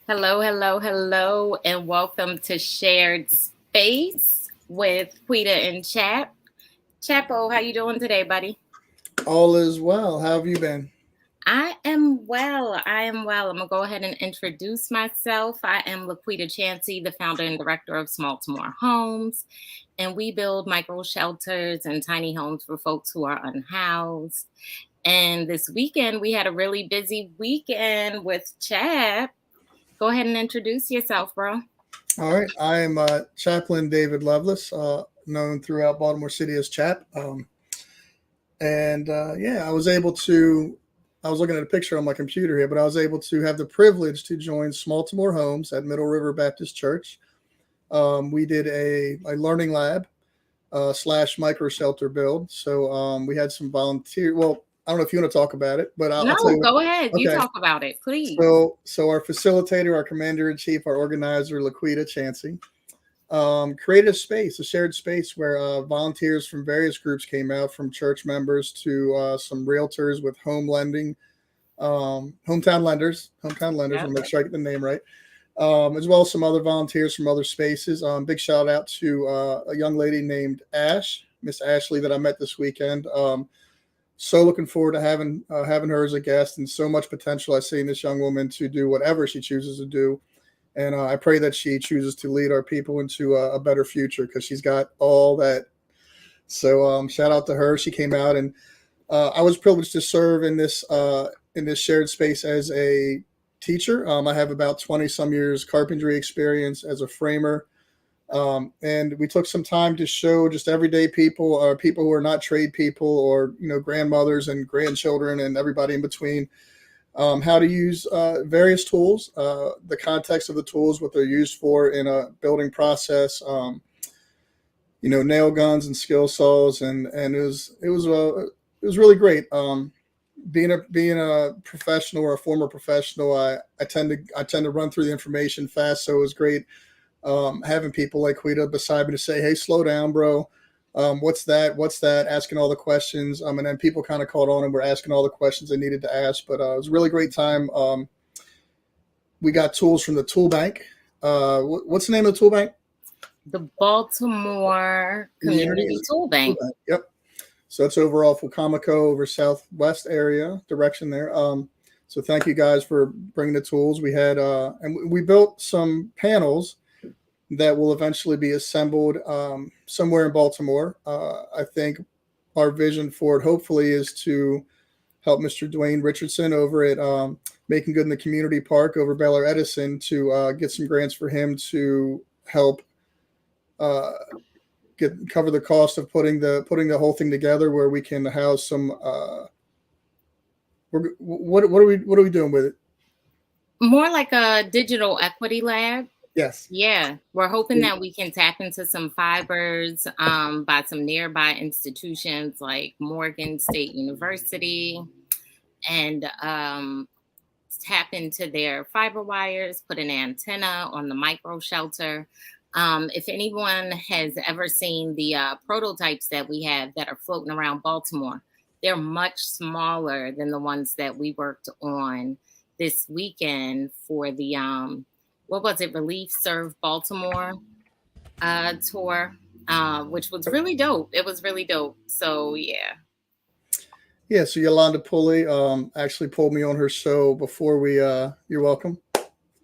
Hello, hello, hello, and welcome to Shared Space with Quida and Chap. Chapo, how you doing today, buddy? All is well. How have you been? I am well. I am well. I'm gonna go ahead and introduce myself. I am Laquita Chansey, the founder and director of Baltimore Homes, and we build micro shelters and tiny homes for folks who are unhoused. And this weekend, we had a really busy weekend with Chap. Go ahead and introduce yourself, bro. All right. I am Chaplain David Lovelace, known throughout Baltimore City as Chap. Yeah, I was looking at a picture on my computer here, but I was able to have the privilege to join Baltimore Homes at Middle River Baptist Church. We did a learning lab slash micro shelter build. So we had some volunteer. Well, I don't know if you want to talk about it, but I'll tell No, you. go ahead. You Okay. talk about it, please. So our facilitator, our commander in chief, our organizer, Laquita Chansey, created a space, a shared space where volunteers from various groups came out, from church members to some realtors with home lending, hometown lenders. Yep. I'll make sure I get the name right. As well as some other volunteers from other spaces. Big shout out to a young lady named Miss Ashley, that I met this weekend. So looking forward to having her as a guest, and so much potential I see in this young woman to do whatever she chooses to do. And I pray that she chooses to lead our people into a better future, because she's got all that. So shout out to her. She came out, and I was privileged to serve in this shared space as a teacher. I have about 20 some years carpentry experience as a framer. And we took some time to show just everyday people, or people who are not trade people, or grandmothers and grandchildren and everybody in between, how to use various tools, the context of the tools, what they're used for in a building process. Nail guns and skill saws, and it was really great. Being a professional, or a former professional, I tend to run through the information fast, so it was great having people like Quida beside me to say, "Hey, slow down, bro. What's that? What's that?" Asking all the questions, and then people kind of caught on and were asking all the questions they needed to ask. But it was a really great time. We got tools from the tool bank. What's the name of the tool bank? The Baltimore Community Tool Bank. Yep. So it's over off Wacomico, over southwest area direction there. So thank you guys for bringing the tools. We had and we built some panels that will eventually be assembled somewhere in Baltimore. I think our vision for it, hopefully, is to help Mr. Dwayne Richardson over at Making Good in the Community Park over Baylor Edison, to get some grants for him to help uh, cover the cost of putting the whole thing together, where we can house some. What are we doing with it? More like a digital equity lab. Yes. Yeah, we're hoping that we can tap into some fibers by some nearby institutions like Morgan State University, and tap into their fiber wires, put an antenna on the micro shelter. If anyone has ever seen the prototypes that we have that are floating around Baltimore, they're much smaller than the ones that we worked on this weekend for the what was it, Relief Serve Baltimore tour, which was really dope. It was really dope. So yeah. Yeah, so Yolanda Pulley actually pulled me on her show before we. You're welcome.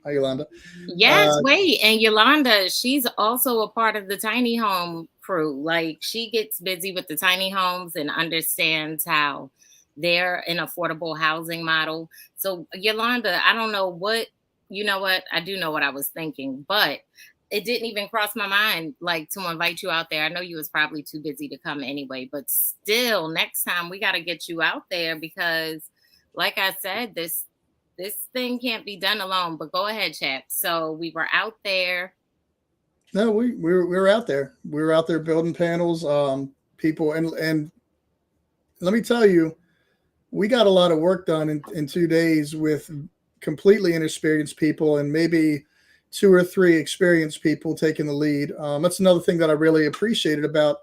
Hi, Yolanda. Yes, wait. And Yolanda, she's also a part of the tiny home crew. Like, she gets busy with the tiny homes and understands how they're an affordable housing model. So, Yolanda, I don't know what, you know what? I do know what I was thinking, but it didn't even cross my mind like to invite you out there. I know you was probably too busy to come anyway, but still, next time we got to get you out there because, like I said, this thing can't be done alone. But go ahead, Chap. So we were out there. No, we were out there. We were out there building panels. People, and let me tell you, we got a lot of work done in 2 days with completely inexperienced people, and maybe two or three experienced people taking the lead. That's another thing that I really appreciated about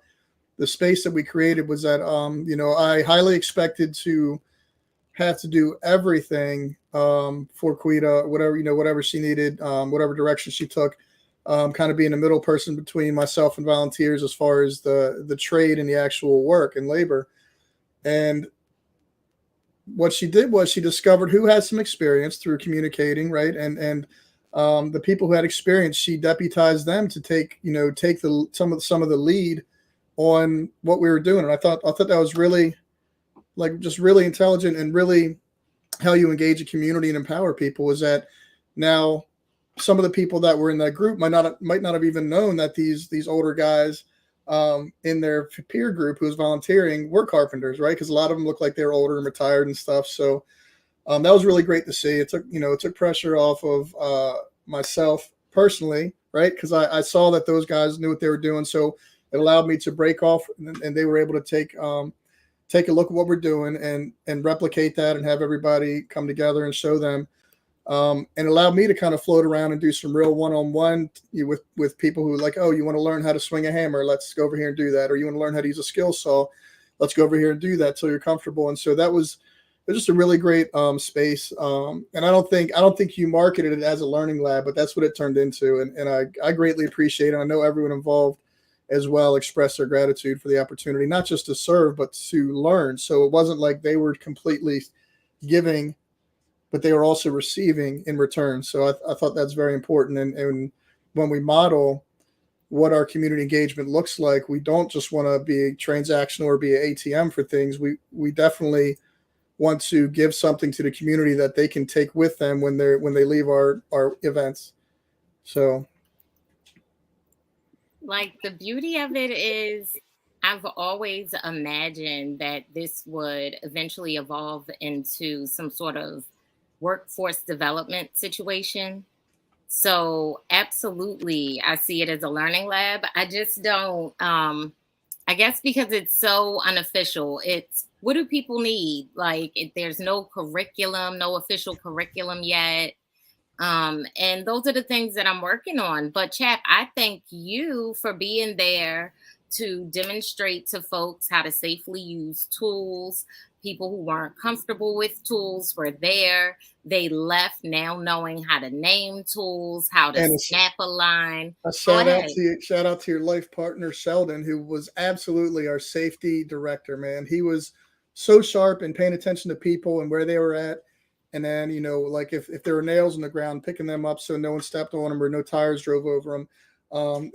the space that we created, was that I highly expected to have to do everything for Quida, whatever she needed, whatever direction she took. Kind of being the middle person between myself and volunteers as far as the trade and the actual work and labor. And what she did was she discovered who had some experience through communicating, right? And the people who had experience, she deputized them to take some of the lead on what we were doing. And I thought that was really, like, just really intelligent, and really how you engage a community and empower people. Is that now some of the people that were in that group might not have even known that these older guys in their peer group who was volunteering were carpenters, right? Because a lot of them looked like they were older and retired and stuff. So that was really great to see. It took pressure off of myself personally, right? Because I saw that those guys knew what they were doing. So it allowed me to break off, and they were able to take a look at what we're doing and replicate that, and have everybody come together and show them. And allowed me to kind of float around and do some real one-on-one with people who, like, oh, you want to learn how to swing a hammer? Let's go over here and do that. Or you want to learn how to use a skill saw? Let's go over here and do that till you're comfortable. And so it was just a really great space. And I don't think you marketed it as a learning lab, but that's what it turned into. And I greatly appreciate it. I know everyone involved as well expressed their gratitude for the opportunity, not just to serve, but to learn. So it wasn't like they were completely giving, but they were also receiving in return. So I thought that's very important. And when we model what our community engagement looks like, we don't just want to be transactional or be an ATM for things. We definitely want to give something to the community that they can take with them when they leave our events. So, like, the beauty of it is, I've always imagined that this would eventually evolve into some sort of workforce development situation. So absolutely, I see it as a learning lab. I just don't. I guess because it's so unofficial. It's, what do people need? Like, there's no curriculum, no official curriculum yet. And those are the things that I'm working on. But Chap, I thank you for being there to demonstrate to folks how to safely use tools. People who weren't comfortable with tools were there. They left now knowing how to name tools, how to and snap a line. a Go shout out ahead. to you, shout out to your life partner Sheldon, who was absolutely our safety director. Man, he was so sharp and paying attention to people and where they were at. And then, like, if there were nails in the ground, picking them up so no one stepped on them or no tires drove over them.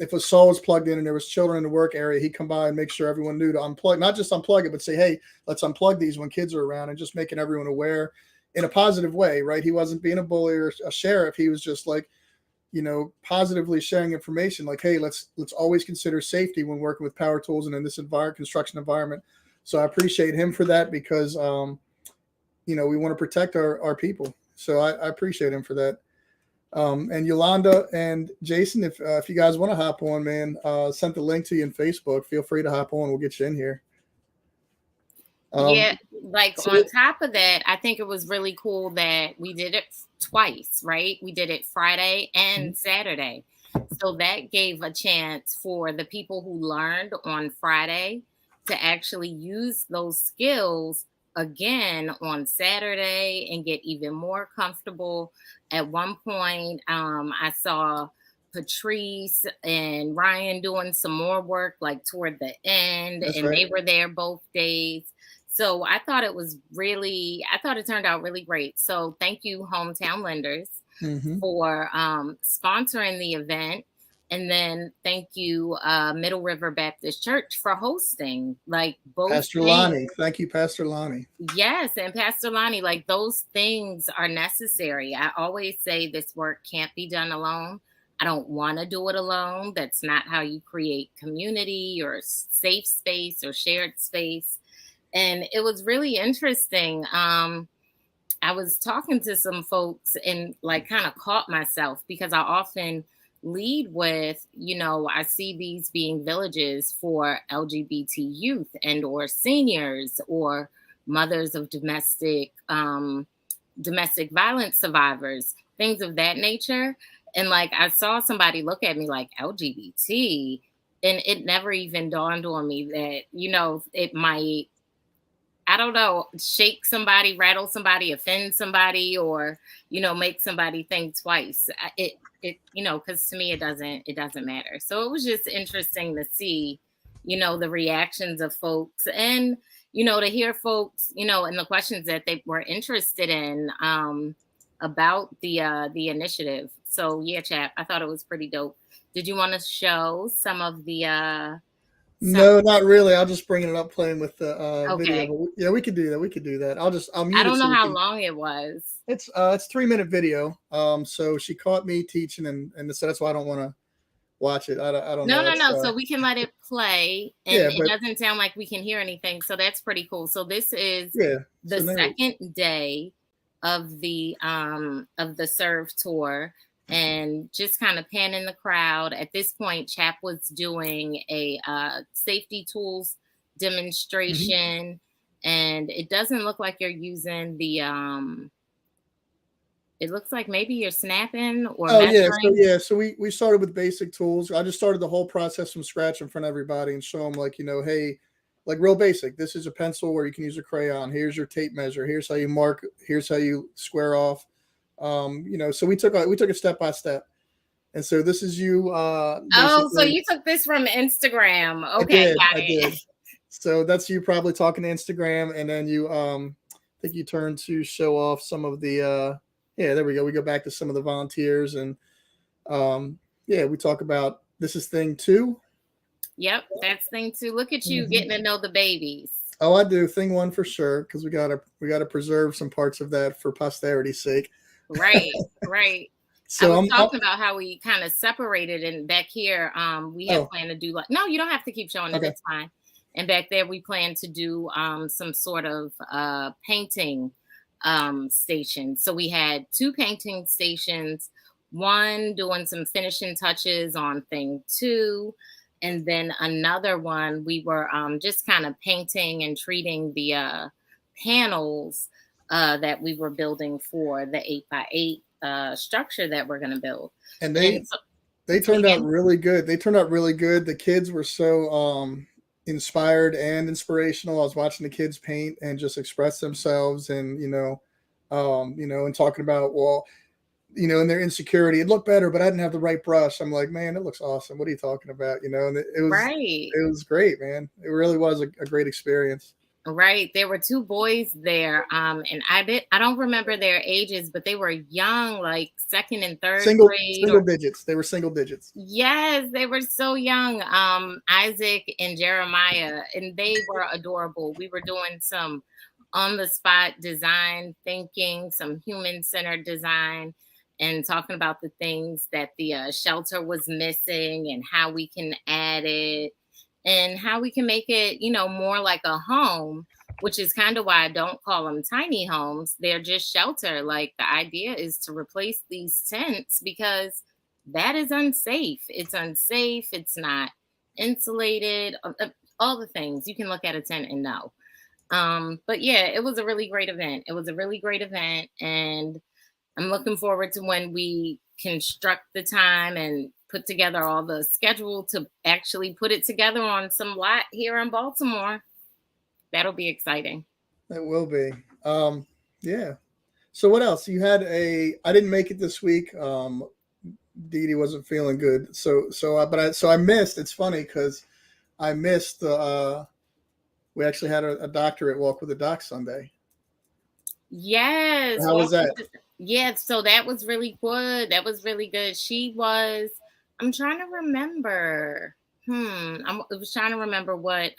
If a saw was plugged in and there was children in the work area, he'd come by and make sure everyone knew to unplug, not just unplug it, but say, hey, let's unplug these when kids are around, and just making everyone aware in a positive way, right? He wasn't being a bully or a sheriff. He was just like, positively sharing information, like, hey, let's always consider safety when working with power tools and in this construction environment. So I appreciate him for that, because we want to protect our people. So I appreciate him for that. And Yolanda and Jason, if you guys want to hop on, man, sent the link to you in Facebook. Feel free to hop on. We'll get you in here. Yeah, like, So, on top of that, I think it was really cool that we did it twice, right? We did it Friday and Saturday. So that gave a chance for the people who learned on Friday to actually use those skills again on Saturday and get even more comfortable. At one point, I saw Patrice and Ryan doing some more work, like, toward the end, that's and right. they were there both days. So I thought it turned out really great. So thank you, Hometown Lenders, Mm-hmm. for sponsoring the event. And then thank you, Middle River Baptist Church, for hosting. Like, both Pastor things. Lonnie. Thank you, Pastor Lonnie. Yes, and Pastor Lonnie, like, those things are necessary. I always say this work can't be done alone. I don't want to do it alone. That's not how you create community or safe space or shared space. And it was really interesting. I was talking to some folks and, like, kind of caught myself, because I often lead with, I see these being villages for LGBT youth and or seniors or mothers of domestic violence survivors, things of that nature. And, like, I saw somebody look at me like, LGBT, and it never even dawned on me that, it might, I don't know, shake somebody, rattle somebody, offend somebody, or make somebody think twice. Because to me it doesn't matter. So it was just interesting to see, the reactions of folks, and to hear folks, and the questions that they were interested in about the initiative. So yeah, Chap, I thought it was pretty dope. Did you want to show some of the some No, not really. I'll just bring it up playing with the video. okay. But yeah, we could do that. We could do that. I'll I mute it don't so know we how can. long it was. It's 3 minute video. So she caught me teaching, and so that's why I don't want to watch it. I don't No, know. no, It's no. So we can let it play, and yeah, it but doesn't sound like we can hear anything. So that's pretty cool. So this is yeah. So the now second day of the Serve tour, and just kind of panning the crowd. At this point, Chap was doing a safety tools mhm. demonstration, and it doesn't look like you're using the it looks like maybe you're snapping or Oh yeah, so measuring. yeah, so we started with basic tools. I just started the whole process from scratch in front of everybody and show them like hey, like real basic. This is a pencil where you can use a crayon. Here's your tape measure. Here's how you mark. Here's how you square off. So we took it step by step. And so this is you Oh, so basically. you took this from Instagram. I Okay, did, got I it. did. So that's you probably talking to Instagram, and then you I think you turn to show off some of the yeah, there we go. We go back to some of the volunteers, and yeah, we talk about this is thing two. Yep, that's thing two. Look at you getting to Mhm. know the babies. Oh, I do thing one for sure because we gotta preserve some parts of that for posterity's sake. Right, right. I So was I'm talking about how we kind of separated, and back here, we had oh, planned to do like, no, you don't have to keep showing it. okay. It's fine. And back there, we plan to do some sort of painting station. So we had two painting stations, one doing some finishing touches on thing two, and then another one we were just kind of painting and treating the panels that we were building for the 8x8 structure that we're going to build. And And they so, they say turned out again. really good. They turned out really good. The kids were so inspired and inspirational. I was watching the kids paint and just express themselves, and and talking about and their insecurity. It looked better, but I didn't have the right brush. I'm like, man, it looks awesome. What are you talking about? And it was Right. it was great, man. It really was a great experience. Right. There were two boys there. And I don't remember their ages, but they were young, like second and third Single grade, single or digits. They were single digits. yes, they were so young. Isaac and Jeremiah, and they were adorable. We were doing some on the spot design thinking, some human centered design, and talking about the things that the shelter was missing and how we can add it, and how we can make it, more like a home, which is kind of why I don't call them tiny homes. They're just shelter. Like, the idea is to replace these tents because that is unsafe. It's unsafe. It's not insulated. All the things you can look at a tent and know. But yeah, it was a really great event. It was a really great event, and I'm looking forward to when we construct the time and put together all the schedule to actually put it together on some lot here in Baltimore. That'll be exciting. It will be. Yeah. So what else? I didn't make it this week. Dee Dee wasn't feeling good. So I missed. It's funny because I missed the. We actually had a doctorate walk with the doc Sunday. Yes, How was that? yeah, so that was really good. That was really good. I'm trying to remember. I was trying to remember what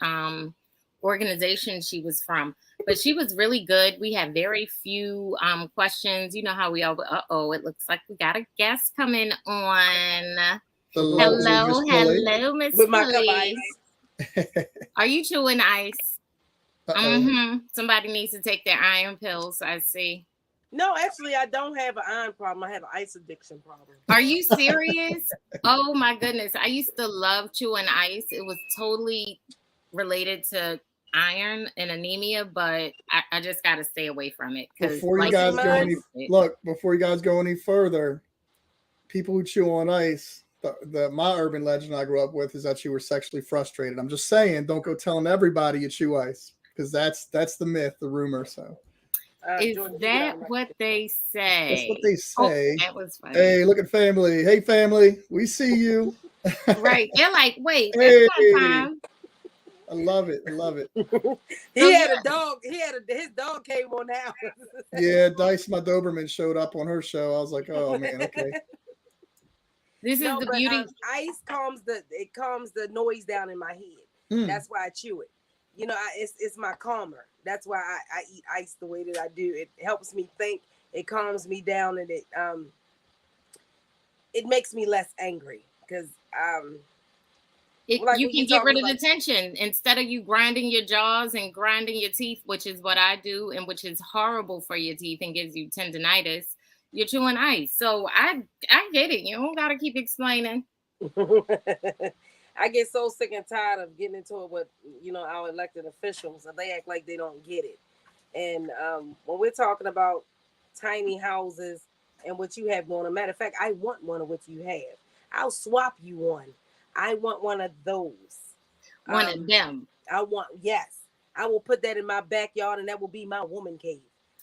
organization she was from, but she was really good. We had very few questions. You know how we all, uh-oh, it looks like we got a guest coming on. The lovely Hello, Miss Chloe. hello, Miss with my cup of Chloe. ice. Are you chewing ice? Oh. Somebody needs to take their iron pills, I see. No, actually, I don't have an iron problem. I have an ice addiction problem. Are you serious? Oh my goodness. I used to love chewing ice. It was totally related to iron and anemia, but I just got to stay away from it because, Before you like See, you guys go any mine's said, look, before you guys go any further, people who chew on ice, the my urban legend I grew up with is that you were sexually frustrated. I'm just saying, don't go telling everybody you chew ice. because that's the myth, the rumor. So Is Georgia, that what they that's what say? they Oh, say. that was funny. Hey, look at family. Hey, family, we see you. Right. They're like, wait, that's not Hey, time. I love it. I love it. He So had you're a dog. His dog came on now. Yeah, Dice, my Doberman, showed up on her show. I was like, oh man, okay. this is No, the but beauty. ice calms the noise down in my head. Mm. That's why I chew it. You know, it's my calmer. That's why I eat ice the way that I do. It helps me think. It calms me down, and it makes me less angry because like You when you can get rid talking of the about tension instead of you grinding your jaws and grinding your teeth, which is what I do, and which is horrible for your teeth and gives you tendonitis. You're chewing ice, so I get it. You don't gotta keep explaining. I get so sick and tired of getting into it with our elected officials, and they act like they don't get it. And when we're talking about tiny houses and what you have going on, matter of fact, I want one of what you have. I'll swap you one. I want one of those. One of them. Yes, I will put that in my backyard, and that will be my woman cave.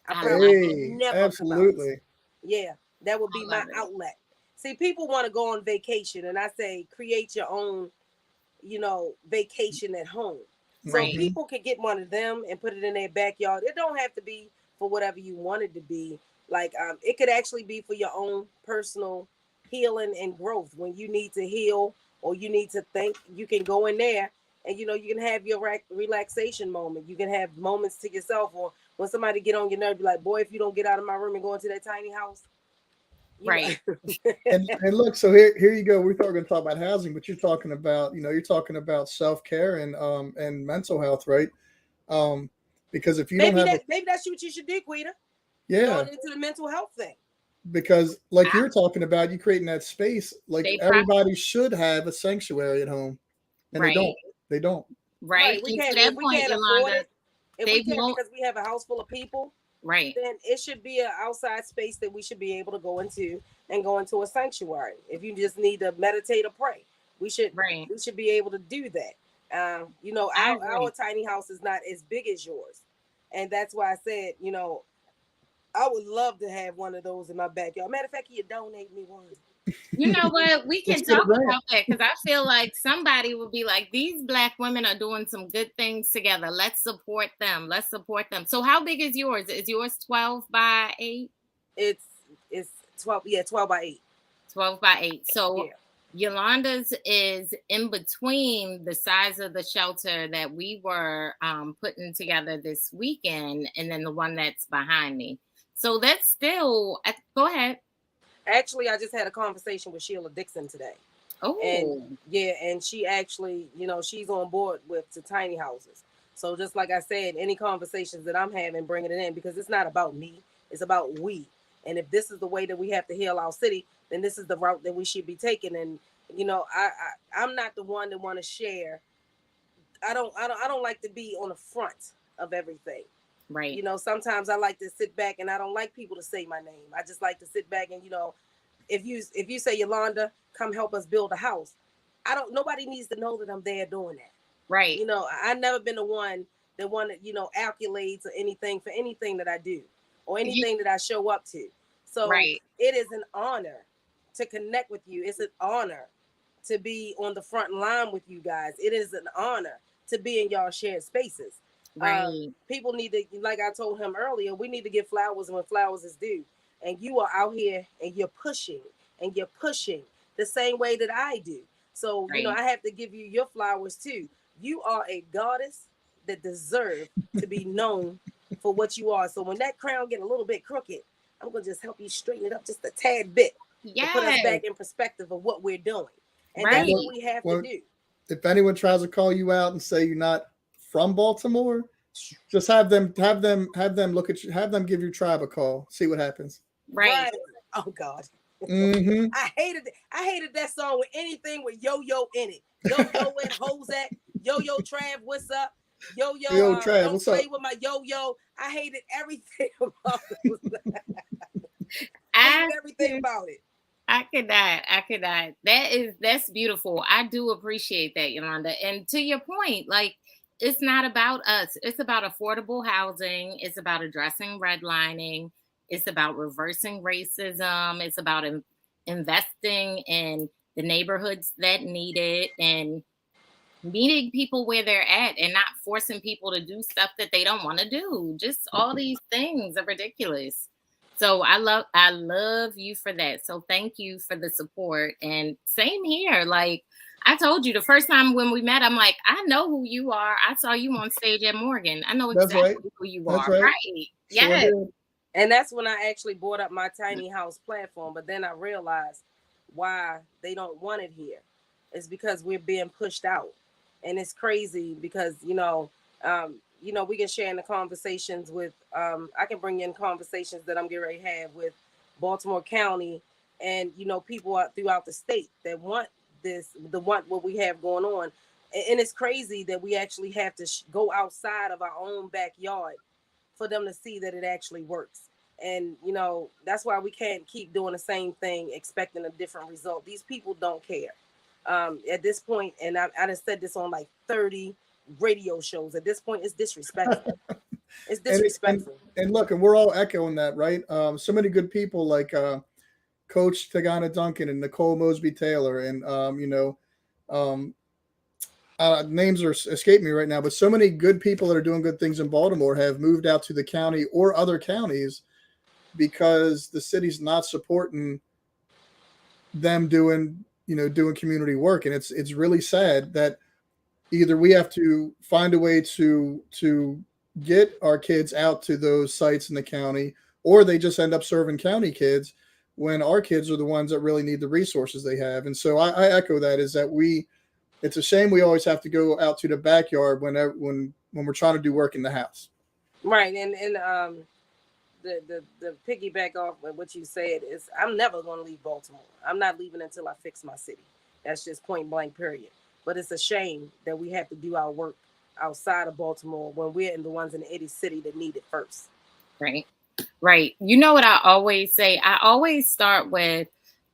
I I promise like you, it. Hey, never come out. absolutely. Yeah, that would I be my love it. outlet. See, people want to go on vacation, and I say create your own, vacation at home. So Right. Hmm. people can get one of them and put it in their backyard. It don't have to be for whatever you want it to be. Like it could actually be for your own personal healing and growth. When you need to heal or you need to think, you can go in there and you can have your relaxation moment. You can have moments to yourself, or when somebody get on your nerve, be like, boy, if you don't get out of my room and go into that tiny house, you Right. know. And look, so here you go. We're going to talk about housing, but you're talking about self care and mental health, right? Um, because if you don't maybe have a that's what you should do, Quita. yeah, Going into the mental health thing. because like I, you're talking about, you creating that space, like they everybody should have a sanctuary at home, and they right. don't. They don't. Right. Right. We And to can't that if we point, can't afford Yolanda, it, if we they can't won't. because we have a house full of people, Right. then it should be an outside space that we should be able to go into and go into a sanctuary. If you just need to meditate or pray, we should Right. we should be able to do that. I Our agree. tiny house is not as big as yours, and that's why I said, I would love to have one of those in my backyard. Matter of fact, you donate me one. You know what? We Let's can get a talk grant. about that because I feel like somebody will be like, these Black women are doing some good things together. Let's support them. Let's support them. So, how big is yours? Is yours 12 by 8? It's it's 12 by 8. 12 by 8. So, Yeah. Yolanda's is in between the size of the shelter that we were putting together this weekend and then the one that's behind me. So, that's still, go ahead. Actually, I just had a conversation with Sheila Dixon today. And Oh, yeah, and she actually, she's on board with the tiny houses. So just like I said, any conversations that I'm having, bringing it in, because it's not about me, it's about we. And if this is the way that we have to heal our city, then this is the route that we should be taking. And I'm not the one that want to share. I don't like to be on the front of everything. right. Sometimes I like to sit back, and I don't like people to say my name. I just like to sit back and if you say, Yolanda, come help us build a house, nobody needs to know that I'm there doing that. Right. I've never been the one that wanted, accolades or anything for anything that I do or You, anything that I show up to. So right. it is an honor to connect with you. It's an honor to be on the front line with you guys. It is an honor to be in y'all shared spaces. Right. People need to, like I told him earlier, we need to give flowers when flowers is due. And you are out here and you're pushing the same way that I do. So, Right. I have to give you your flowers too. You are a goddess that deserve to be known for what you are. So when that crown get a little bit crooked, I'm going to just help you straighten it up just a tad bit to put us Yes. back in perspective of what we're doing. And Right. that's what Well, we have well, to do. if anyone tries to call you out and say you're not from Baltimore, just have them look at you, have them give your tribe a call, see what happens. Right. Right. Oh God. Mm-hmm. I hated that song with anything with yo-yo in it. Yo-yo and hoes at. Yo-yo Trav, what's up? Yo-yo, Yo, Trav, don't what's up? play with my yo-yo. I hated everything about it. Hated I everything about it. I could not. I could not. That's beautiful. I do appreciate that, Yolanda. And to your point, like it's not about us. It's about affordable housing. It's about addressing redlining. It's about reversing racism. It's about investing in the neighborhoods that need it and meeting people where they're at and not forcing people to do stuff that they don't want to do. Just all these things are ridiculous. So I love you for that. So thank you for the support. And same here. Like I told you the first time when we met, I'm like, I know who you are. I saw you on stage at Morgan. I know That's right. exactly who you That's are. right. Right. Sure Yes. did. And that's when I actually bought up my tiny house platform. But then I realized why they don't want it here. It's because we're being pushed out. And it's crazy because, we can share in the conversations with, I can bring in conversations that I'm getting ready to have with Baltimore County and, people out throughout the state that want want what we have going on. And it's crazy that we actually have to go outside of our own backyard for them to see that it actually works. And that's why we can't keep doing the same thing expecting a different result. These people don't care at this point, and I just said this on like 30 radio shows. At this point, it's disrespectful. It's disrespectful. And look, and we're all echoing that, right? So many good people like Coach Tagana Duncan and Nicole Mosby Taylor, and names are escape me right now, but so many good people that are doing good things in Baltimore have moved out to the county or other counties because the city's not supporting them doing community work. And it's really sad that either we have to find a way to get our kids out to those sites in the county, or they just end up serving county kids when our kids are the ones that really need the resources they have. And so I echo that, is that it's a shame we always have to go out to the backyard when we're trying to do work in the house. Right. And the piggyback off of what you said is, I'm never going to leave Baltimore. I'm not leaving until I fix my city. That's just point blank, period. But it's a shame that we have to do our work outside of Baltimore when we're in the ones in the inner city that need it first. Right. Right. You know what I always say? I always start with,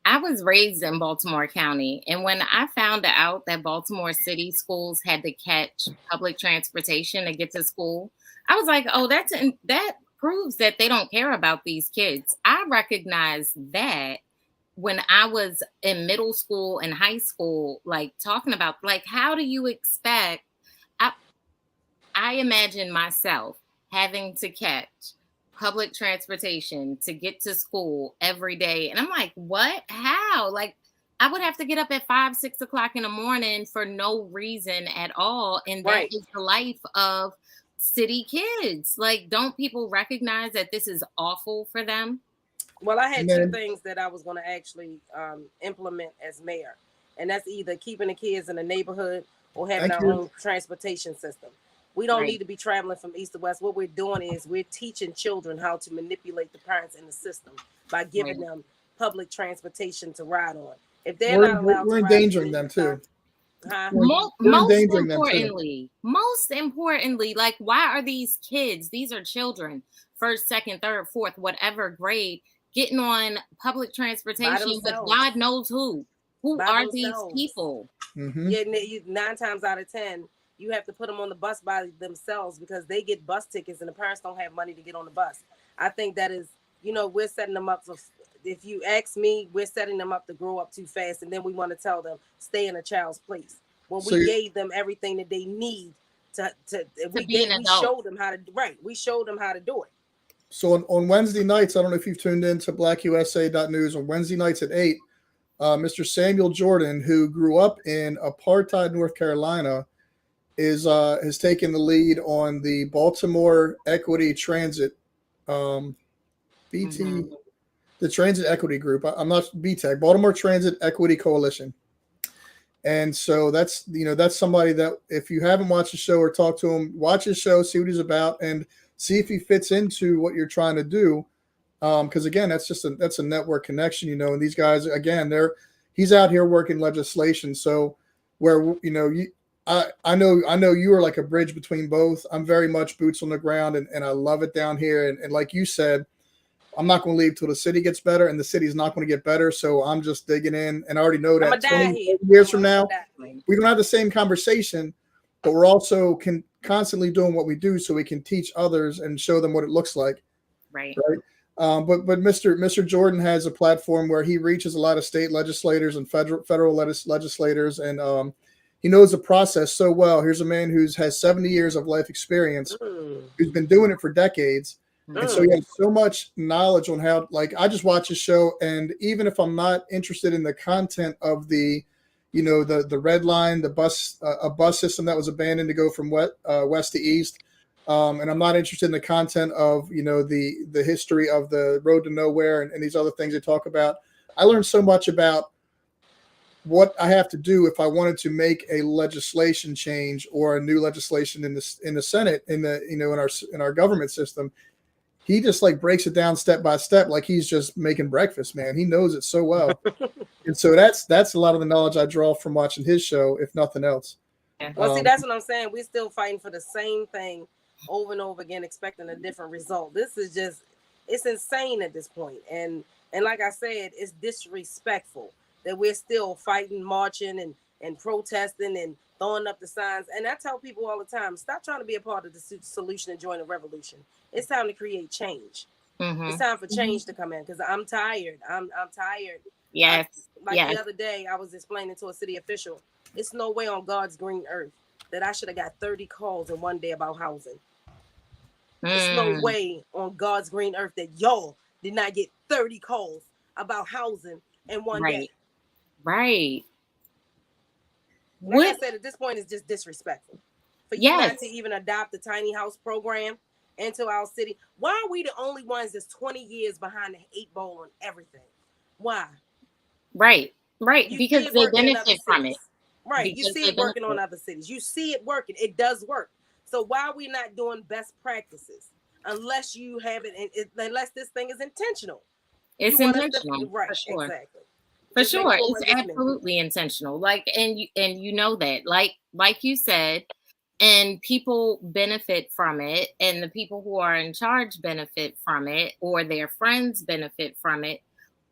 I was raised in Baltimore County. And when I found out that Baltimore City schools had to catch public transportation to get to school, I was like, oh, that proves that they don't care about these kids. I recognized that when I was in middle school and high school, like talking about, like, how do you expect, I imagine myself having to catch public transportation to get to school every day. And I'm like, what? How? Like, I would have to get up at 5, 6 o'clock in the morning for no reason at all. And that Right. is the life of city kids. Like, don't people recognize that this is awful for them? Well, I had two things that I was going to actually implement as mayor. And that's either keeping the kids in the neighborhood or having our own transportation system. We don't need to be traveling from east to west. What we're doing is we're teaching children how to manipulate the parents in the system by giving them public transportation to ride on. If they're not allowed to we're ride, endangering them too. Most importantly, like, why are these kids, these are children, first, second, third, fourth, whatever grade, getting on public transportation with God knows who are these people? Mm-hmm. Yeah, 9 times out of 10, you have to put them on the bus by themselves because they get bus tickets and the parents don't have money to get on the bus. I think that is, we're setting them up for, if you ask me, we're setting them up to grow up too fast. And then we want to tell them, stay in a child's place. When we gave them everything that they need we showed them how to, we showed them how to do it. So on Wednesday nights, I don't know if you've tuned in to BlackUSA.News, on Wednesday nights at 8, Mr. Samuel Jordan, who grew up in apartheid North Carolina, has taken the lead on the Baltimore Equity Transit, the Transit Equity Group. I'm not BTEC, Baltimore Transit Equity Coalition. And so that's somebody that, if you haven't watched the show or talked to him, watch his show, see what he's about, and see if he fits into what you're trying to do. Because again, that's a network connection, and these guys, again, he's out here working legislation. So where, I know you are like a bridge between both. I'm very much boots on the ground, and I love it down here. And like you said, I'm not going to leave till the city gets better, and the city's not going to get better. So I'm just digging in, and I already know that 20 years from now, we're going to have the same conversation, but we're also constantly doing what we do so we can teach others and show them what it looks like. Right. Right. But Mr. Jordan has a platform where he reaches a lot of state legislators and federal legislators, and he knows the process so well. Here's a man who's has 70 years of life experience, Mm. who's been doing it for decades, and so he Mm. has so much knowledge on how. Like, I just watch his show, and even if I'm not interested in the content of the, the red line, the bus, a bus system that was abandoned to go from west to east. And I'm not interested in the content of the history of the road to nowhere and these other things they talk about. I learned so much about what I have to do if I wanted to make a legislation change or a new legislation in the Senate, in our government system. He just like breaks it down step by step, like he's just making breakfast, man. He knows it so well. And so that's a lot of the knowledge I draw from watching his show, if nothing else. Yeah. Well, see, that's what I'm saying. We're still fighting for the same thing over and over again, expecting a different result. This is just, it's insane at this point. And like I said, it's disrespectful that we're still fighting, marching, and protesting and throwing up the signs. And I tell people all the time, stop trying to be a part of the solution and join the revolution. It's time to create change. Mm-hmm. It's time for change to come in, because I'm tired. I'm tired. Yes. The other day, I was explaining to a city official, it's no way on God's green earth that I should have got 30 calls in one day about housing. It's no way on God's green earth that y'all did not get 30 calls about housing in one day. Right. Like I said, at this point, it's just disrespectful. For you not to even adopt the tiny house program into our city. Why are we the only ones that's 20 years behind the 8 ball on everything? Why? Right. Because they benefit from it. Right. You see it working on other cities. You see it working. It does work. So why are we not doing best practices? Unless you have it, unless this thing is intentional. It's intentional. Right. For sure. Exactly. For sure. It's absolutely intentional. Like, and you know that, like you said, and people benefit from it, and the people who are in charge benefit from it, or their friends benefit from it.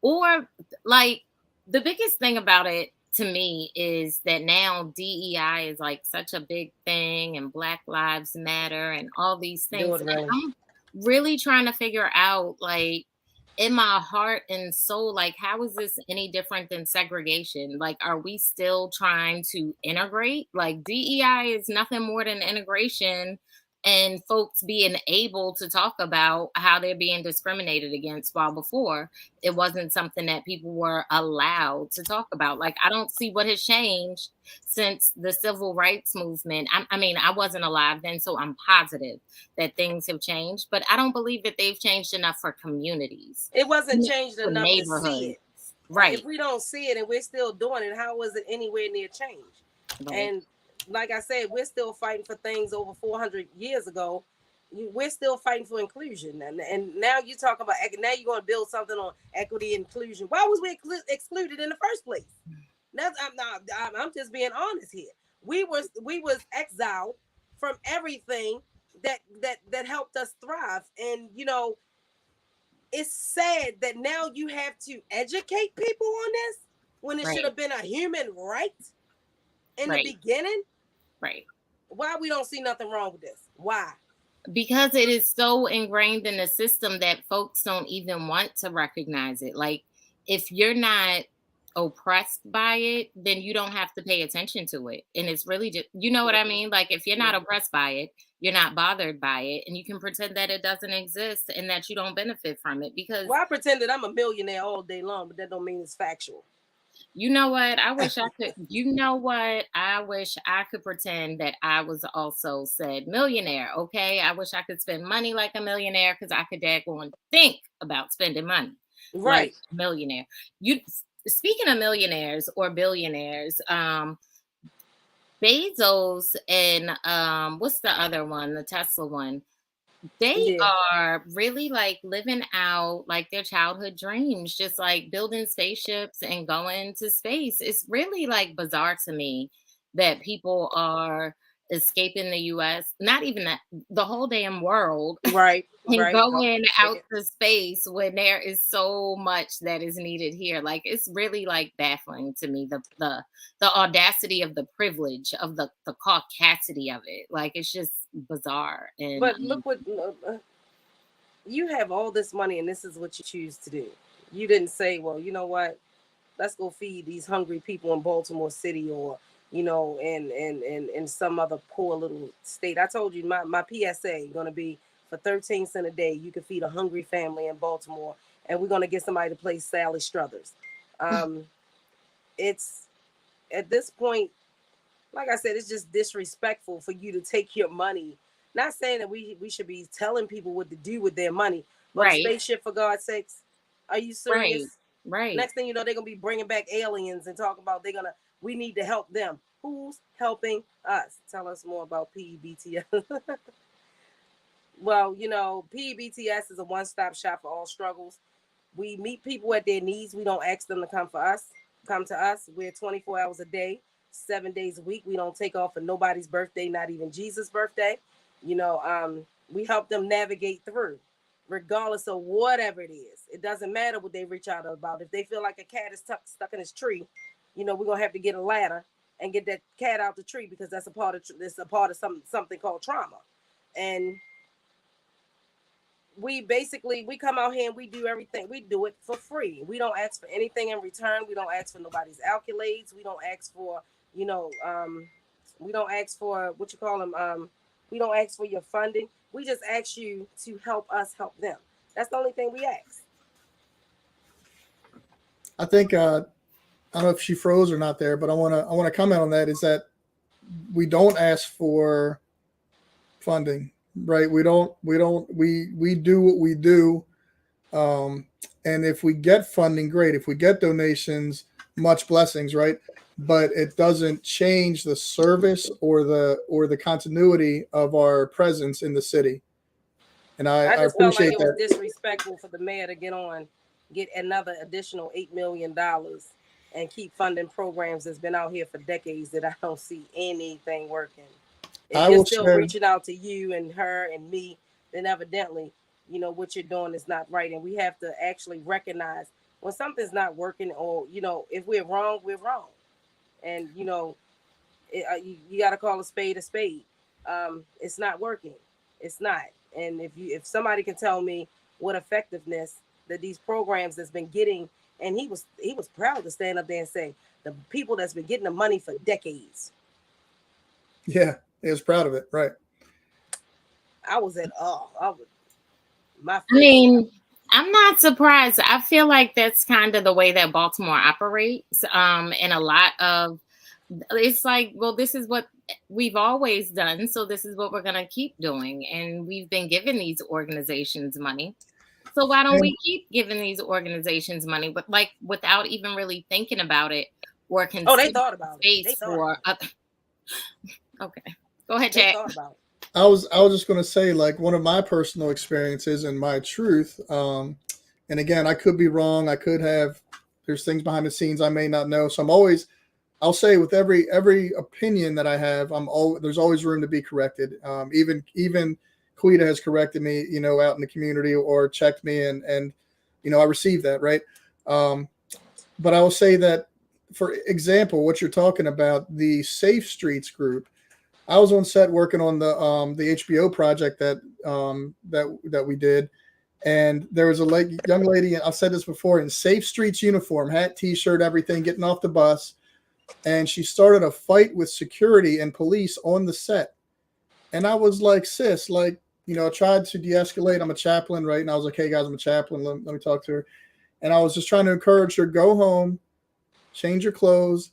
Or like, the biggest thing about it to me is that now DEI is like such a big thing, and Black Lives Matter and all these things. And I'm really trying to figure out, like, in my heart and soul, like, how is this any different than segregation? Like, are we still trying to integrate? Like, DEI is nothing more than integration, and folks being able to talk about how they're being discriminated against, while before it wasn't something that people were allowed to talk about. Like, I don't see what has changed since the civil rights movement. I mean, I wasn't alive then, so I'm positive that things have changed, but I don't believe that they've changed enough for communities. It wasn't changed enough to see it. Right. If we don't see it and we're still doing it, how was it anywhere near change? Right. And like I said, we're still fighting for things over 400 years ago. We're still fighting for inclusion. And now you talk about, now you're going to build something on equity and inclusion. Why was we excluded in the first place? I'm just being honest here. We was exiled from everything that helped us thrive. And, it's sad that now you have to educate people on this when it should have been a human right in the beginning. Right. Why we don't see nothing wrong with this? Why? Because it is so ingrained in the system that folks don't even want to recognize it. Like, if you're not oppressed by it, then you don't have to pay attention to it. And it's really just, you know what I mean? Like, if you're not oppressed by it, you're not bothered by it, and you can pretend that it doesn't exist and that you don't benefit from it. Because, well, I pretend that I'm a millionaire all day long, but that don't mean it's factual. You know what? I wish I could. You know what? I wish I could pretend that I was also said millionaire. Okay, I wish I could spend money like a millionaire, because I could daggone think about spending money like a millionaire. You speaking of millionaires or billionaires, Bezos and what's the other one? The Tesla one. They are really like living out like their childhood dreams, just like building spaceships and going to space. It's really like bizarre to me that people are escaping the US, not even that, the whole damn world, Right, and right. going out to space when there is so much that is needed here. Like, it's really like baffling to me, the audacity of the privilege of the caucasity of it. Like, it's just bizarre. And But look what you have all this money and this is what you choose to do. You didn't say, well, you know what? Let's go feed these hungry people in Baltimore City or in some other poor little state. I told you my PSA gonna be for 13 cents a day. You can feed a hungry family in Baltimore, and we're gonna get somebody to play Sally Struthers. Um, it's at this point, like I said, it's just disrespectful for you to take your money. Not saying that we should be telling people what to do with their money, but a right, spaceship, for God's sakes, are you right, serious? right. Next thing you know, they're gonna be bringing back aliens and talking about we need to help them. Who's helping us? Tell us more about PEBTS. Well, PEBTS is a one-stop shop for all struggles. We meet people at their needs. We don't ask them to come to us. We're 24 hours a day, 7 days a week. We don't take off for nobody's birthday, not even Jesus' birthday. We help them navigate through, regardless of whatever it is. It doesn't matter what they reach out about. If they feel like a cat is stuck in his tree, we're gonna have to get a ladder and get that cat out the tree, because that's a part of something called trauma. And we come out here and we do everything. We do it for free. We don't ask for anything in return. We don't ask for nobody's accolades. We don't ask for, we don't ask for what you call them. We don't ask for your funding. We just ask you to help us help them. That's the only thing we ask. I think I don't know if she froze or not there, but I want to comment on that. Is that we don't ask for funding, right? We do what we do, and if we get funding, great. If we get donations, much blessings, right? But it doesn't change the service or the continuity of our presence in the city, and I I just felt like appreciate it was that. disrespectful for the mayor to get another additional $8 million and keep funding programs that's been out here for decades that I don't see anything working. If I you're will still share. reaching out to you and her and me, then evidently, what you're doing is not right. And we have to actually recognize when something's not working, or, if we're wrong, we're wrong. And, you got to call a spade a spade. It's not working. It's not. And if somebody can tell me what effectiveness that these programs that's been getting, and he was proud to stand up there and say the people that's been getting the money for decades. Yeah, he was proud of it, right? I was at my I face. mean, I'm not surprised. I feel like that's kind of the way that Baltimore operates. And a lot of it's like, well, this is what we've always done, so this is what we're gonna keep doing. And we've been giving these organizations money. So why don't And we keep giving these organizations money, but like without even really thinking about it or Oh, they considering thought about it. They space thought for about it. okay. Go ahead, They Chap. thought about it. I was just going to say, like, one of my personal experiences and my truth, and again, I could be wrong. I could have. There's things behind the scenes I may not know. So I'll say with every opinion that I have, there's always room to be corrected. Even Quida has corrected me, out in the community, or checked me, and I received that, right. But I will say that, for example, what you're talking about, the Safe Streets group. I was on set working on the HBO project that we did, and there was a young lady. I've said this before, in Safe Streets uniform, hat, T-shirt, everything, getting off the bus, and she started a fight with security and police on the set. And I was like, sis, like, I tried to de-escalate. I'm a chaplain, right? And I was like, hey guys, I'm a chaplain. Let me talk to her. And I was just trying to encourage her, go home, change your clothes,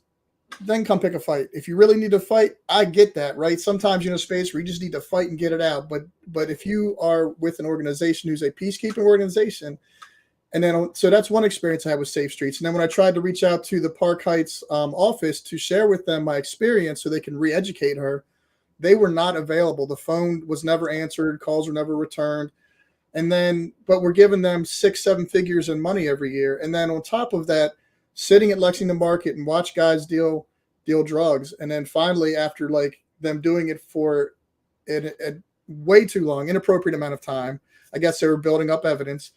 then come pick a fight. If you really need to fight, I get that, right? Sometimes you're in a space where you just need to fight and get it out. But if you are with an organization who's a peacekeeping organization, and then so that's one experience I had with Safe Streets. And then when I tried to reach out to the Park Heights office to share with them my experience so they can re-educate her, they were not available. The phone was never answered, calls were never returned. And then, but we're giving them 6-7 figures in money every year. And then on top of that, sitting at Lexington Market and watch guys deal drugs. And then finally, after like them doing it for a way too long, inappropriate amount of time. I guess they were building up evidence.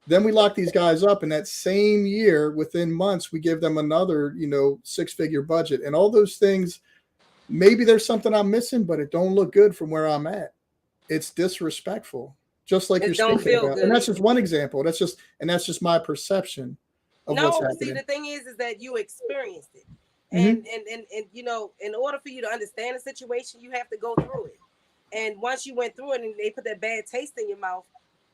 Then we lock these guys up, and that same year, within months, we give them another, 6-figure budget. And all those things, maybe there's something I'm missing, but it don't look good from where I'm at. It's disrespectful, just like It you're don't speaking feel about. good. And that's just one example. That's just my perception of what's No, see, happening. the thing is that you experienced it. Mhm. And in order for you to understand a situation, you have to go through it. And once you went through it and they put that bad taste in your mouth,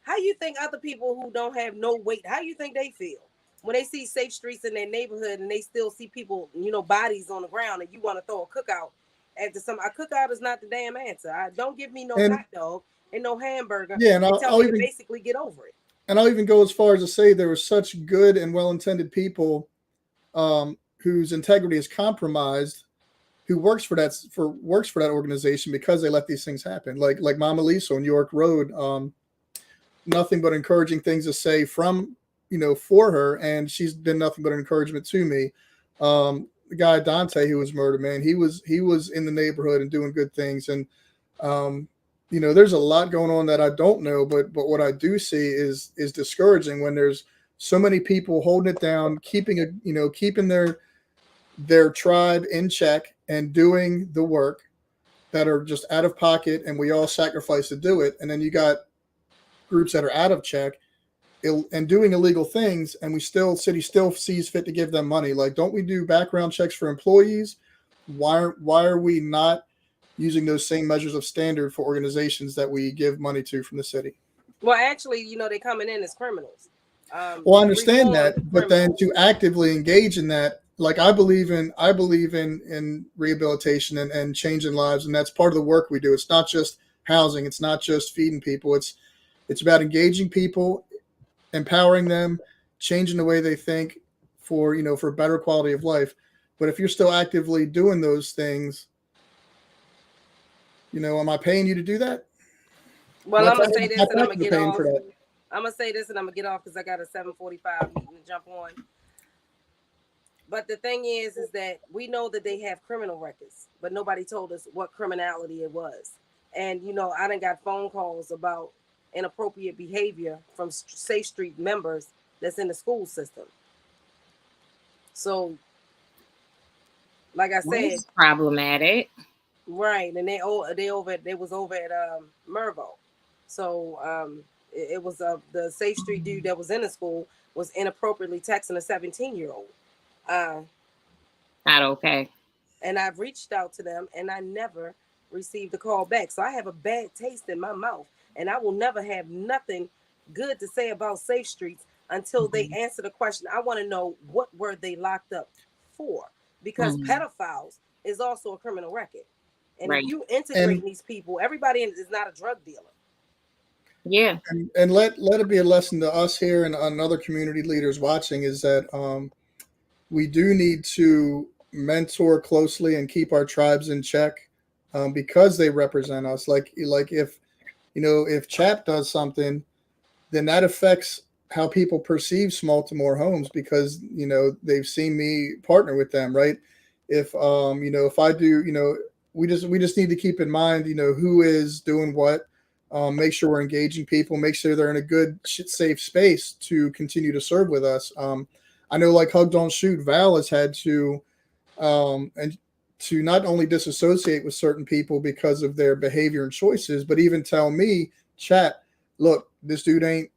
how you think other people who don't have no weight, how you think they feel when they see safe streets in their neighborhood and they still see people, bodies on the ground, and you want to throw a cookout after a cookout is not the damn answer. Don't give me no And hot dog and no hamburger yeah, and and tell me to basically get over it. And I'll even go as far as to say there were such good and well-intended people whose integrity is compromised, who works for that organization because they let these things happen. Like Mama Lisa on York Road, nothing but encouraging things to say from for her, and she's been nothing but an encouragement to me. The guy Dante who was murdered, man, he was in the neighborhood and doing good things, and there's a lot going on that I don't know, but what I do see is discouraging when there's so many people holding it down, keeping their tribe in check and doing the work that are just out of pocket, and we all sacrifice to do it. And then you got groups that are out of check and doing illegal things, and city still sees fit to give them money. Like, don't we do background checks for employees? Why are we not using those same measures of standard for organizations that we give money to from the city? Well, actually, they're coming in as criminals. Well, I understand that, but then to actively engage in that, like I believe in rehabilitation and changing lives, and that's part of the work we do. It's not just housing, it's not just feeding people. It's about engaging people, empowering them, changing the way they think for better quality of life. But if you're still actively doing those things, am I paying you to do that? Well, I'm gonna say this and I'm gonna get off. For I'm gonna say this and I'm gonna get off because I got a 7:45 meeting to jump on. But the thing is that we know that they have criminal records, but nobody told us what criminality it was. And I done got phone calls about inappropriate behavior from Safe Street members that's in the school system. So, like I said, that's problematic. Right, and they was over at Mervo. So it was the Safe Street dude that was in the school was inappropriately texting a 17-year-old. Not okay. And I've reached out to them and I never received a call back. So I have a bad taste in my mouth, and I will never have nothing good to say about Safe Streets until they answer the question. I want to know, what were they locked up for? Because pedophiles is also a criminal record. And if you integrate these people, everybody is not a drug dealer. Yeah. And let it be a lesson to us here and other community leaders watching is that we do need to mentor closely and keep our tribes in check because they represent us. Like if Chap does something, then that affects how people perceive Baltimore homes because they've seen me partner with them, right? If if I do, we just need to keep in mind, who is doing what. Make sure we're engaging people. Make sure they're in a good, safe space to continue to serve with us. I know, like Hug Don't Shoot, Val has had to and to not only disassociate with certain people because of their behavior and choices, but even tell me, chat, look, this dude ain't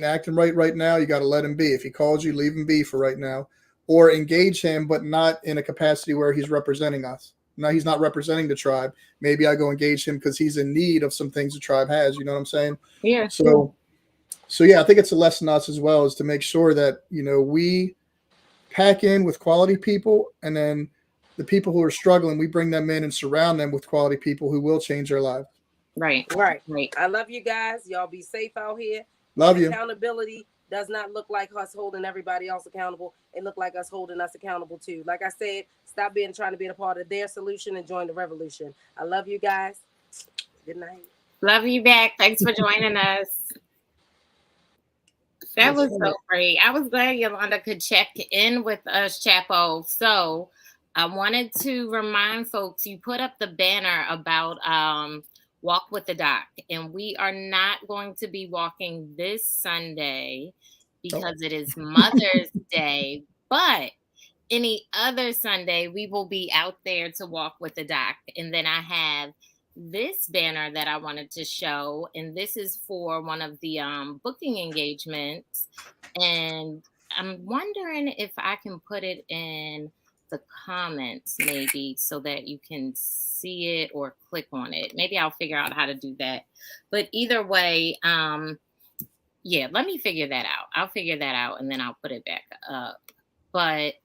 acting right now. You got to let him be. If he calls you, leave him be for right now, or engage him, but not in a capacity where he's representing us. Now he's not representing the tribe. Maybe I go engage him because he's in need of some things the tribe has. You know what I'm saying? Yeah. So yeah, I think it's a lesson to us as well, is to make sure that, we pack in with quality people, and then the people who are struggling, we bring them in and surround them with quality people who will change their lives. Right. I love you guys. Y'all be safe out here. Love you. Accountability does not look like us holding everybody else accountable. It look like us holding us accountable too. Like I said, stop trying to be a part of their solution and join the revolution. I love you guys. Good night. Love you back. Thanks for joining us. That was so great. I was glad Yolanda could check in with us, Chapo. So I wanted to remind folks you put up the banner about Walk with the Doc, and we are not going to be walking this Sunday Oh, because it is Mother's Day, but any other Sunday, we will be out there to walk with the doc. And then I have this banner that I wanted to show, and this is for one of the booking engagements. And I'm wondering if I can put it in the comments maybe so that you can see it or click on it. Maybe I'll figure out how to do that. But either way, yeah, let me figure that out. I'll figure that out and then I'll put it back up. But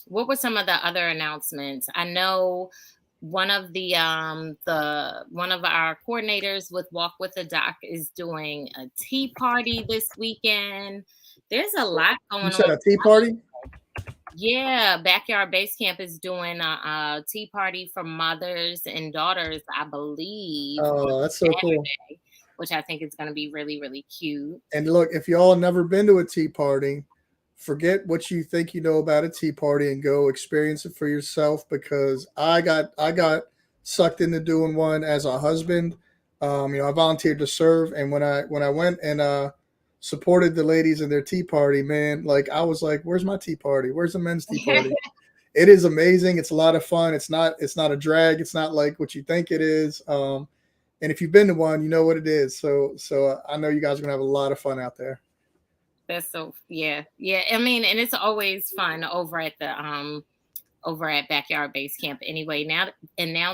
what were some of the other announcements? I know one of our coordinators with Walk with the Doc is doing a tea party this weekend. There's a lot you going said on. a tea party? Yeah, Backyard Base Camp is doing a tea party for mothers and daughters, I believe, on Oh, that's so cool. Saturday, which I think is going to be really, really cute. And look, if y'all have never been to a tea party, forget what you think you know about a tea party and go experience it for yourself because I got sucked into doing one as a husband. I volunteered to serve, and when I went and supported the ladies in their tea party, man, like I was like, "Where's my tea party? Where's the men's tea party?" It is amazing. It's a lot of fun. It's not a drag. It's not like what you think it is. And if you've been to one, you know what it is. So I know you guys are gonna have a lot of fun out there. That's so yeah. Yeah. I mean, and it's always fun over at Backyard Base Camp anyway. Now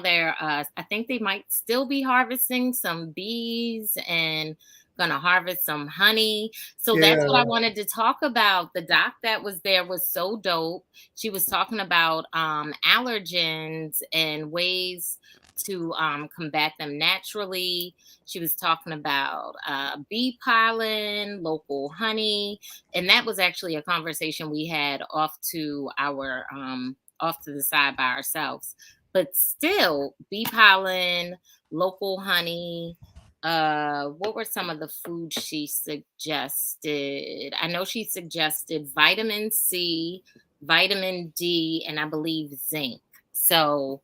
they're I think they might still be harvesting some bees and gonna harvest some honey. So that's what I Yeah. wanted to talk about. The doc that was there was so dope. She was talking about allergens and ways to combat them naturally. She was talking about bee pollen, local honey, and that was actually a conversation we had off to the side by ourselves. But still, bee pollen, local honey. What were some of the foods she suggested? I know she suggested vitamin C, vitamin D, and I believe zinc. So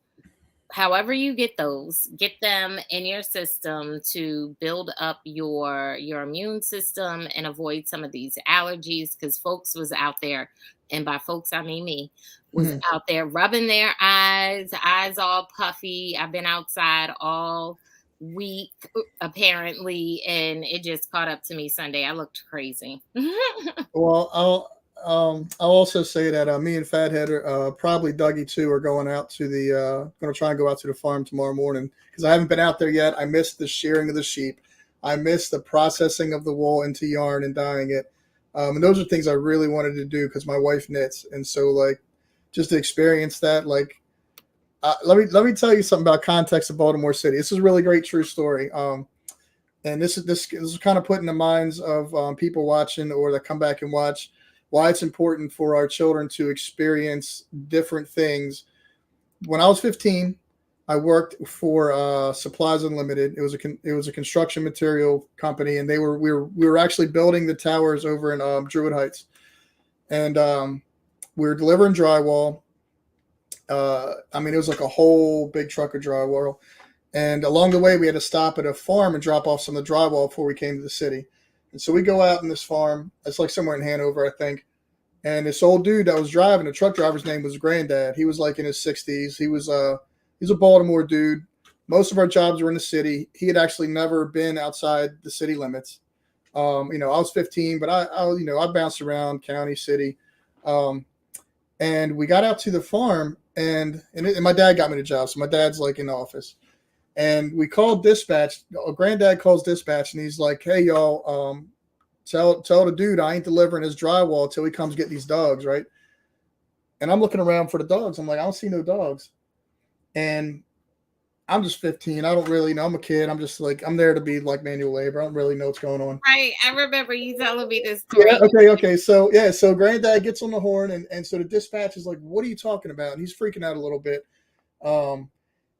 however you get those, get them in your system to build up your immune system and avoid some of these allergies, because folks was out there, and by folks I mean me, was Mhm. out there rubbing their eyes all puffy. I've been outside all week apparently, and it just caught up to me Sunday. I looked crazy. Well, I'll also say that me and Fathead are probably Dougie too are going out to the going to try and go out to the farm tomorrow morning because I haven't been out there yet. I missed the shearing of the sheep. I missed the processing of the wool into yarn and dyeing it. And those are things I really wanted to do because my wife knits, and so like just to experience that, like let me tell you something about context of Baltimore City. This is a really great true story. And this is kind of put in the minds of people watching or that come back and watch why it's important for our children to experience different things. When I was 15, I worked for Supplies Unlimited. It was a construction material company, and we were actually building the towers over in Druid Heights, and we were delivering drywall. I mean, it was like a whole big truck of drywall. And along the way, we had to stop at a farm and drop off some of the drywall before we came to the city. And so we go out in this farm. It's like somewhere in Hanover, I think. And this old dude that was driving, the truck driver's name was Granddad. He was like in his 60s. He's a Baltimore dude. Most of our jobs were in the city. He had actually never been outside the city limits. I was 15, but I bounced around county, city. Um, and we got out to the farm, and my dad got me the job. So my dad's like in the office. And we called dispatch. Granddad calls dispatch, and he's like, "Hey, y'all, tell the dude I ain't delivering his drywall until he comes get these dogs, right?" And I'm looking around for the dogs. I'm like, I don't see no dogs. And I'm just 15. I don't really know. I'm a kid. I'm just like, I'm there to be like manual labor. I don't really know what's going on. Right. I remember you telling me this Yeah. story. Okay. So yeah. So Granddad gets on the horn, and so the dispatch is like, "What are you talking about?" And he's freaking out a little bit. Um,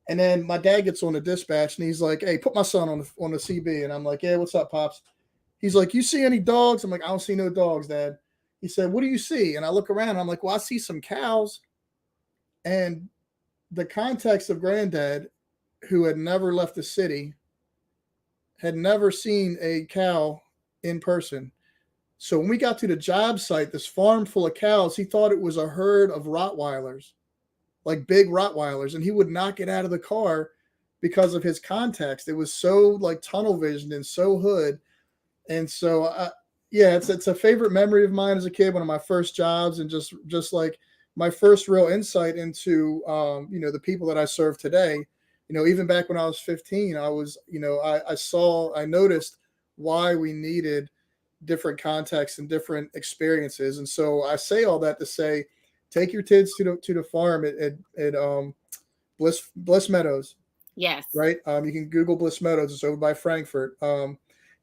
And then my dad gets on the dispatch and he's like, "Hey, put my son on the CB." And I'm like, "Yeah, what's up, pops?" He's like, "You see any dogs?" I'm like, "I don't see no dogs, Dad." He said, "What do you see?" And I look around and I'm like, "Well, I see some cows." And the context of granddad, who had never left the city, had never seen a cow in person. So when we got to the job site, this farm full of cows, he thought it was a herd of Rottweilers, like big Rottweilers, and he would not get out of the car because of his context. It was so like tunnel vision and so hood. And so yeah, it's a favorite memory of mine as a kid, one of my first jobs, and just like my first real insight into the people that I serve today. Even back when I was 15, I was, I noticed why we needed different contexts and different experiences. And so I say all that to say, take your kids to the farm at Bliss Meadows. Yes. Right. You can Google Bliss Meadows. It's over by Frankfurt.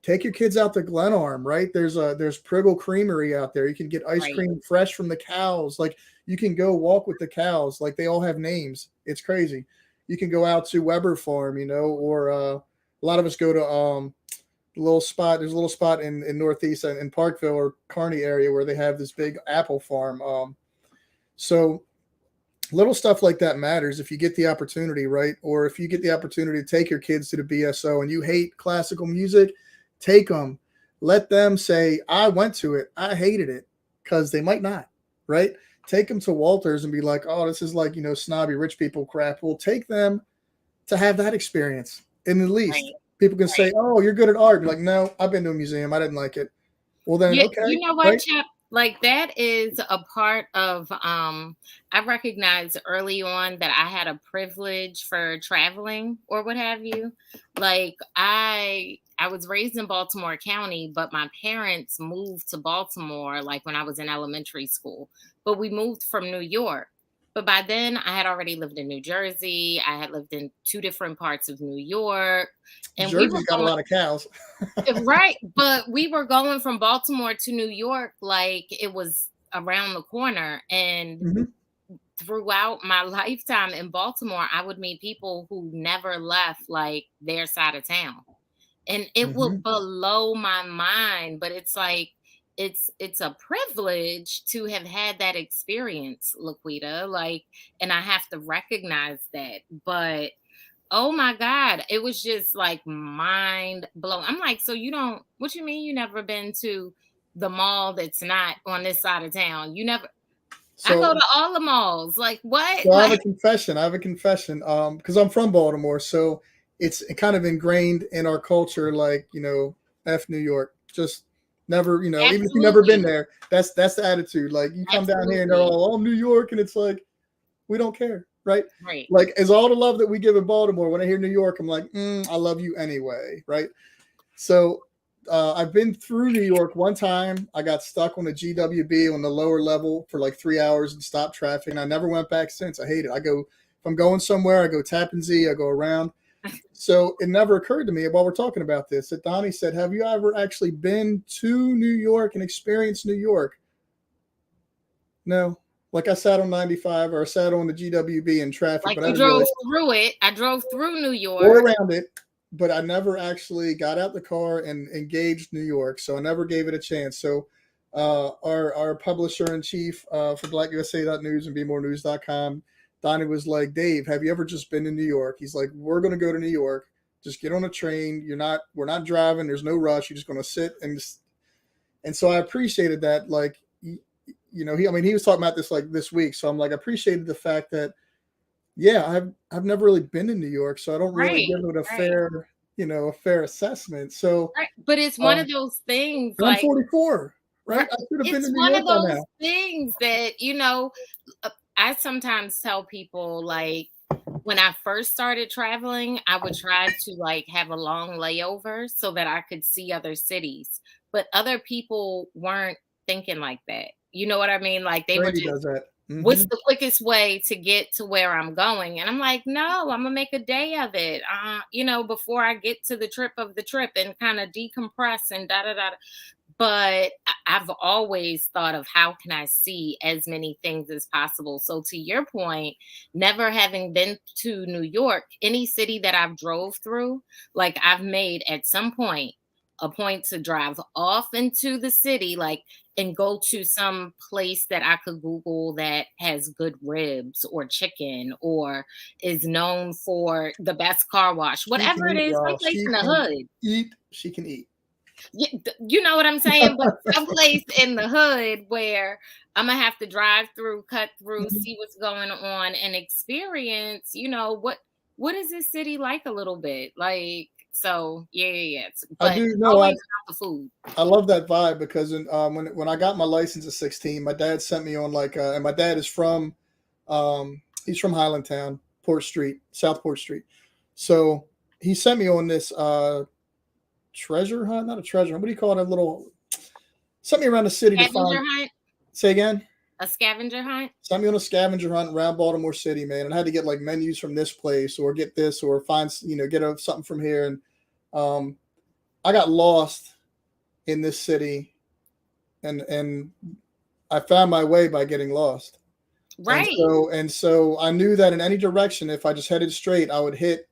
Take your kids out to Glenarm, right? There's Priggle Creamery out there. You can get ice cream fresh from the cows. Like, you can go walk with the cows. Like, they all have names. It's crazy. You can go out to Weber Farm, or a lot of us go to a little spot. There's a little spot in Northeast in Parkville or Kearney area where they have this big apple farm. So little stuff like that matters if you get the opportunity, right? Or if you get the opportunity to take your kids to the BSO and you hate classical music, take them. Let them say, I went to it. I hated it, because they might not, right? Take them to Walters and be like, oh, this is like, snobby rich people crap. Well, take them to have that experience. And at least people can say, oh, you're good at art. Be like, no, I've been to a museum. I didn't like it. Well, then, okay. You know what, Chap? Like, that is a part of, I recognized early on that I had a privilege for traveling or what have you. Like, I was raised in Baltimore County, but my parents moved to Baltimore, like, when I was in elementary school. But we moved from New York. But by then, I had already lived in New Jersey. I had lived in 2 different parts of New York. And Jersey's got a lot of cows. Right. But we were going from Baltimore to New York like it was around the corner. And throughout my lifetime in Baltimore, I would meet people who never left like their side of town. And it would blow my mind. But it's like, it's a privilege to have had that experience, LaQuida. Like, and I have to recognize that. But oh my God, it was just like mind blowing. I'm like, so what you mean you never been to the mall that's not on this side of town? You never, I go to all the malls. Like, what? So I have a confession. Because I'm from Baltimore. So it's kind of ingrained in our culture, like, F New York. Just never, even if you've never been there, that's the attitude. Like, you come down here and they're all New York, and it's like, we don't care. Right. Like, as all the love that we give in Baltimore, when I hear New York, I'm like, I love you anyway. Right. So I've been through New York one time. I got stuck on the GWB on the lower level for like 3 hours and stopped traffic. And I never went back since. I hate it. If I'm going somewhere, I go Tappan Zee, I go around. So it never occurred to me while we're talking about this that Donnie said, have you ever actually been to New York and experienced New York? No. Like, I sat on 95 or I sat on the GWB in traffic. Like, but you drove through it. I drove through New York. Or around it, but I never actually got out the car and engaged New York. So I never gave it a chance. So our publisher-in-chief for BlackUSA.News and BeMoreNews.com, Donnie was like, Dave, have you ever just been to New York? He's like, we're going to go to New York. Just get on a train. We're not driving. There's no rush. You're just going to sit and so I appreciated that. Like, he was talking about this like this week. So I'm like, I appreciated the fact that, yeah, I've never really been in New York, so I don't really give it a fair assessment. So, but it's one of those things. I'm 44, right? I should have been in New York by now. It's one of those things that I sometimes tell people, like, when I first started traveling, I would try to like have a long layover so that I could see other cities, but other people weren't thinking like that. You know what I mean? Like, they were just, what's the quickest way to get to where I'm going? And I'm like, no, I'm gonna make a day of it. Before I get to the trip and kind of decompress and da da da. But I've always thought of how can I see as many things as possible. So to your point, never having been to New York, any city that I've drove through, like, I've made at some point a point to drive off into the city, like and go to some place that I could Google that has good ribs or chicken or is known for the best car wash, She can whatever it eat, is, y'all. someplace She in the can hood. eat. She can eat. You know what I'm saying? But someplace in the hood where I'm gonna have to drive through, cut through, Mhm. see what's going on, and experience, what is this city like a little bit? Like, so yeah. I But do it's know. always about the food. I love that vibe because when I got my license at 16, my dad sent me on and my dad is from he's from Highlandtown, Port Street, South Port Street. So he sent me on this treasure hunt, not a treasure hunt. What do you call it? A little sent me around the city to Scavenger find. hunt? Say again. A scavenger hunt? Sent me on a scavenger hunt around Baltimore City, man, and I had to get like menus from this place or get this or find get something from here, and um, I got lost in this city, and I found my way by getting lost. Right. And so I knew that in any direction, if I just headed straight, I would hit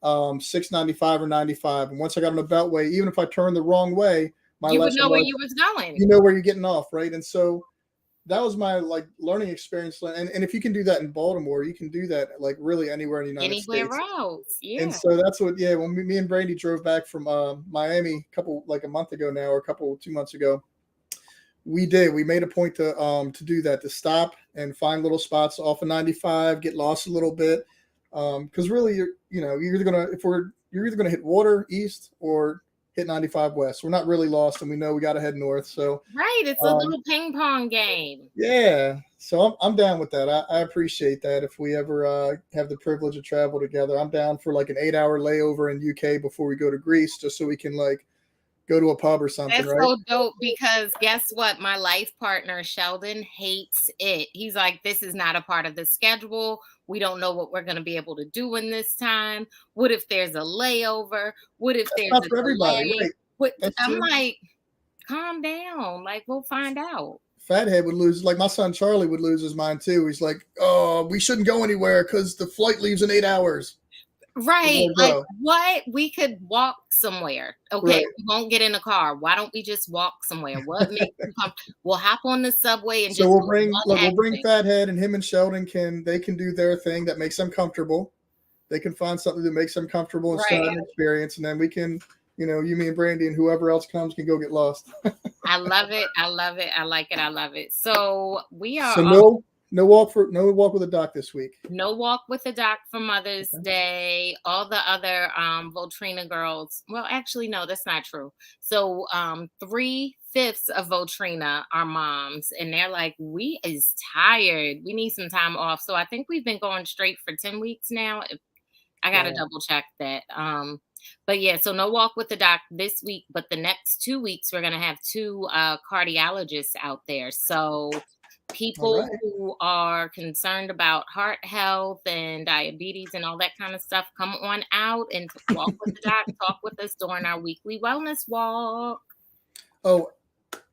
695 or 95. And once I got on the beltway, even if I turned the wrong way, my You would lesson know where was, you was going. you know where you're getting off, right? And so that was my like learning experience. And if you can do that in Baltimore, you can do that like really anywhere in the United Anywhere States. else. And Yeah. so that's what, yeah, when me and Brandy drove back from Miami a month ago now, or 2 months ago, we made a point to do that, to stop and find little spots off of 95, get lost a little bit, because really you're either gonna hit water east or hit 95 west. We're not really lost, and we know we got to head north. So Right. It's a little ping pong game. yeah, so I'm down with that. I appreciate that. If we ever have the privilege of travel together, I'm down for like an 8-hour layover in UK before we go to Greece, just so we can like go to a pub or something, That's right? so dope because guess what? My life partner, Sheldon, hates it. He's like, this is not a part of the schedule. We don't know what we're going to be able to do in this time. What if there's a layover? What if That's there's not a for everybody, delay? right? That's I'm true. like, calm down. Like, we'll find out. Fathead would lose, like my son Charlie would lose his mind too. He's like, "Oh, we shouldn't go anywhere because the flight leaves in 8 hours." Right. Like, Like, bro, what? We could walk somewhere. Okay. right. We won't get in a car. Why don't we just walk somewhere? What makes you come? We'll hop on the subway and So just we'll do bring one look, we'll bring exit. Fathead, and him and Sheldon can do their thing that makes them comfortable. They can find something that makes them comfortable and start Right. an experience, and then we can, you, me, and Brandy, and whoever else comes can go get lost. I love it. I love it. I like it. I love it. So we are So no walk with a doc this week. no walk with the doc for Mother's Okay. Day. All the other Voltrina girls. Well, actually, no, that's not true. So 3/5 of Voltrina are moms, and they're like, we is tired. We need some time off. So I think we've been going straight for 10 weeks now. I gotta Wow. double check that. But yeah, so no walk with the doc this week, but the next 2 weeks we're gonna have two cardiologists out there. So All people right. who are concerned about heart health and diabetes and all that kind of stuff, come on out and walk with the doc, talk with us during our weekly wellness walk. Oh,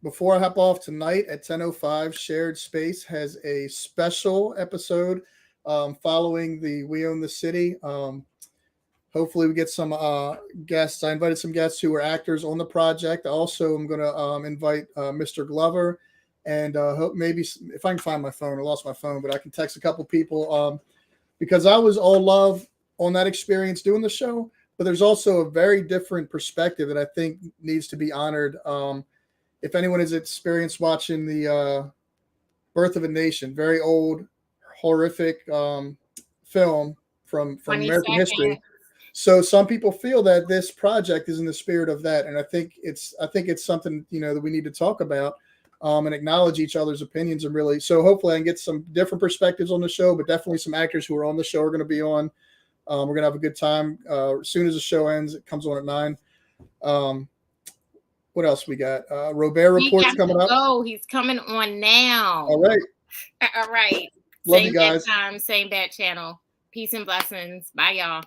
before I hop off tonight at 10:05, Shared Space has a special episode following the We Own the City. Hopefully, we get some guests. I invited some guests who are actors on the project. Also, I'm going to invite Mr. Glover, and hope maybe if I can find my phone. I lost my phone, but I can text a couple people because I was all love on that experience doing the show. But there's also a very different perspective that I think needs to be honored. If anyone has experienced watching the Birth of a Nation, very old, horrific film from 20 American seconds. history. So some people feel that this project is in the spirit of that, and I think it's something that we need to talk about and acknowledge each other's opinions, and really. So hopefully I can get some different perspectives on the show, but definitely some actors who are on the show are going to be on. We're going to have a good time. As soon as the show ends, it comes on at 9. What else we got? Robert Report's coming up. Oh, he's coming on now. All right. All right. Love Same you guys. bad time, same bad channel. Peace and blessings. Bye, y'all.